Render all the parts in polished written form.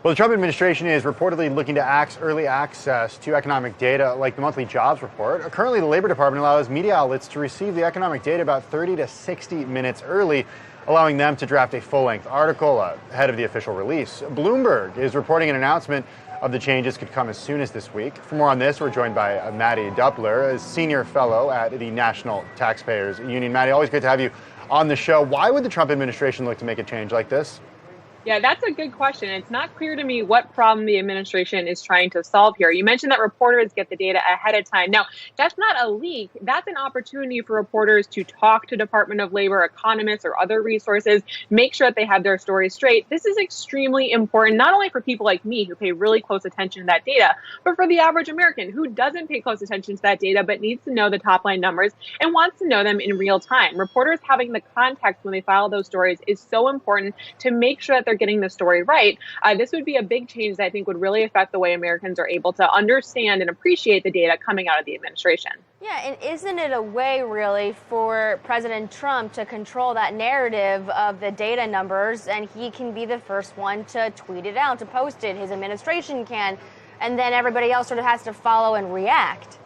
Well, the Trump administration is reportedly looking to axe early access to economic data like the monthly jobs report. Currently, the Labor Department allows media outlets to receive the economic data about 30 to 60 minutes early, allowing them to draft a full-length article ahead of the official release. Bloomberg is reporting an announcement of the changes could come as soon as this week. For more on this, we're joined by Mattie Duppler, a senior fellow at the National Taxpayers Union. Mattie, always great to have you on the show. Why would the Trump administration look to make a change like this? Yeah, that's a good question. It's not clear to me what problem the administration is trying to solve here. You mentioned that reporters get the data ahead of time. Now, that's not a leak. That's an opportunity for reporters to talk to Department of Labor, economists, or other resources, make sure that they have their stories straight. This is extremely important, not only for people like me who pay really close attention to that data, but for the average American who doesn't pay close attention to that data, but needs to know the top line numbers and wants to know them in real time. Reporters having the context when they file those stories is so important to make sure that they're getting the story right. This would be a big change that I think would really affect the way Americans are able to understand and appreciate the data coming out of the administration. Yeah, and isn't it a way really for President Trump to control that narrative of the data numbers, and he can be the first one to tweet it out, to post it, his administration can, and then everybody else sort of has to follow and react?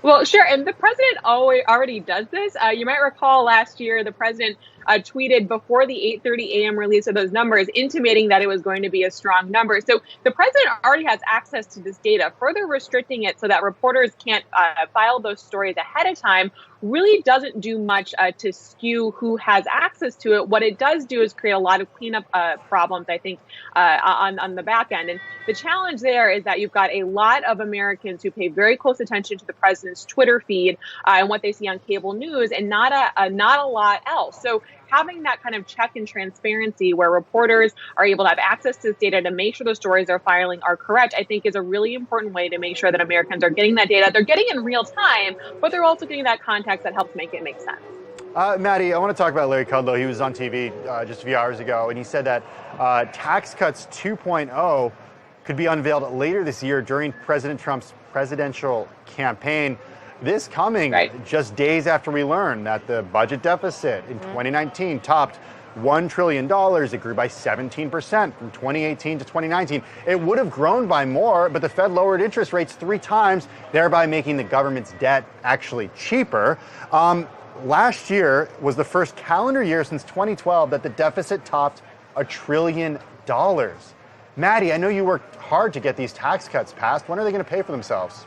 Well, sure. And the president already does this. You might recall last year, the president tweeted before the 8:30 a.m. release of those numbers, intimating that it was going to be a strong number. So the president already has access to this data. Further restricting it so that reporters can't file those stories ahead of time really doesn't do much to skew who has access to it. What it does do is create a lot of cleanup problems, I think, on the back end. And the challenge there is that you've got a lot of Americans who pay very close attention to the president's Twitter feed and what they see on cable news, and not a lot else. So having that kind of check and transparency where reporters are able to have access to this data to make sure the stories they're filing are correct, I think is a really important way to make sure that Americans are getting that data. They're getting in real time, but they're also getting that context that helps make it make sense. Mattie, I want to talk about Larry Kudlow. He was on TV just a few hours ago, and he said that Tax Cuts 2.0 could be unveiled later this year during President Trump's presidential campaign. This coming just days after we learned that the budget deficit in 2019 topped $1 trillion. It grew by 17% from 2018 to 2019. It would have grown by more, but the Fed lowered interest rates 3 times, thereby making the government's debt actually cheaper. Last year was the first calendar year since 2012 that the deficit topped $1 trillion. Mattie, I know you worked hard to get these tax cuts passed. When are they going to pay for themselves?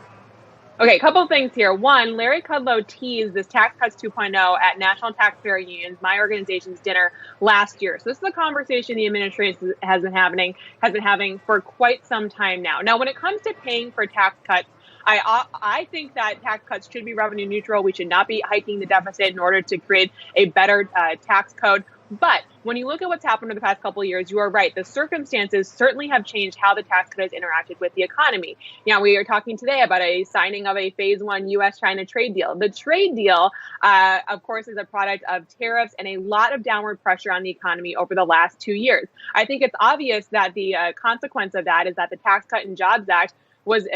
Okay, a couple things here. One, Larry Kudlow teased this Tax Cuts 2.0 at National Taxpayer Union's, my organization's dinner last year. So this is a conversation the administration has been having for quite some time now. Now, when it comes to paying for tax cuts, I think that tax cuts should be revenue neutral. We should not be hiking the deficit in order to create a better tax code. But when you look at what's happened over the past couple of years, you are right. The circumstances certainly have changed how the tax cut has interacted with the economy. Now, we are talking today about a signing of a phase 1 U.S.-China trade deal. The trade deal, of course, is a product of tariffs and a lot of downward pressure on the economy over the last 2 years. I think it's obvious that the consequence of that is that the Tax Cut and Jobs Act was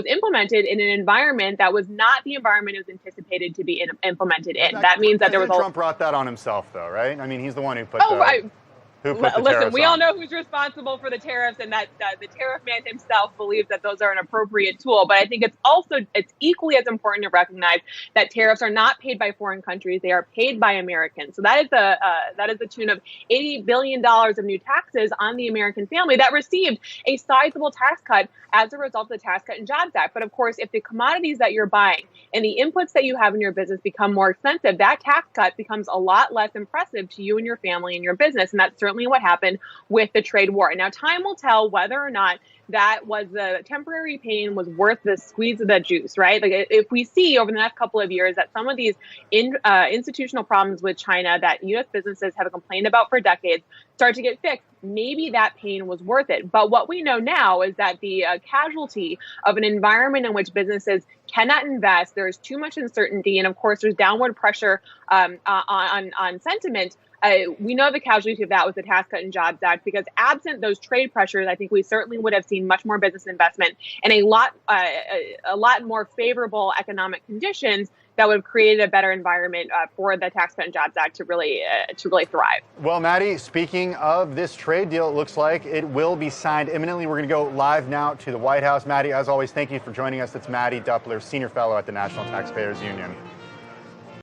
implemented in an environment that was not the environment it was anticipated to be implemented in. That means that there was Trump brought that on himself, though, right? I mean, he's the one who put the tariffs Listen, we all on. know who's responsible for the tariffs, and that the tariff man himself believes that those are an appropriate tool. But I think it's equally as important to recognize that tariffs are not paid by foreign countries; they are paid by Americans. So that is the tune of $80 billion of new taxes on the American family that received a sizable tax cut as a result of the Tax Cut and Jobs Act. But of course, if the commodities that you're buying and the inputs that you have in your business become more expensive, that tax cut becomes a lot less impressive to you and your family and your business. And that's certainly what happened with the trade war. Now, time will tell whether or not that was the temporary pain was worth the squeeze of the juice, right? Like if we see over the next couple of years that some of these institutional problems with China that U.S. businesses have complained about for decades start to get fixed, maybe that pain was worth it. But what we know now is that the casualty of an environment in which businesses cannot invest, there's too much uncertainty, and of course there's downward pressure on sentiment. we know the casualty of that was the Tax Cut and Jobs Act, because absent those trade pressures, I think we certainly would have seen much more business investment and a lot more favorable economic conditions that would have created a better environment for the Tax Cut and Jobs Act to really thrive. Well, Mattie, speaking of this trade deal, it looks like it will be signed imminently. We're going to go live now to the White House. Mattie, as always, thank you for joining us. That's Mattie Duppler, Senior Fellow at the National Taxpayers Union.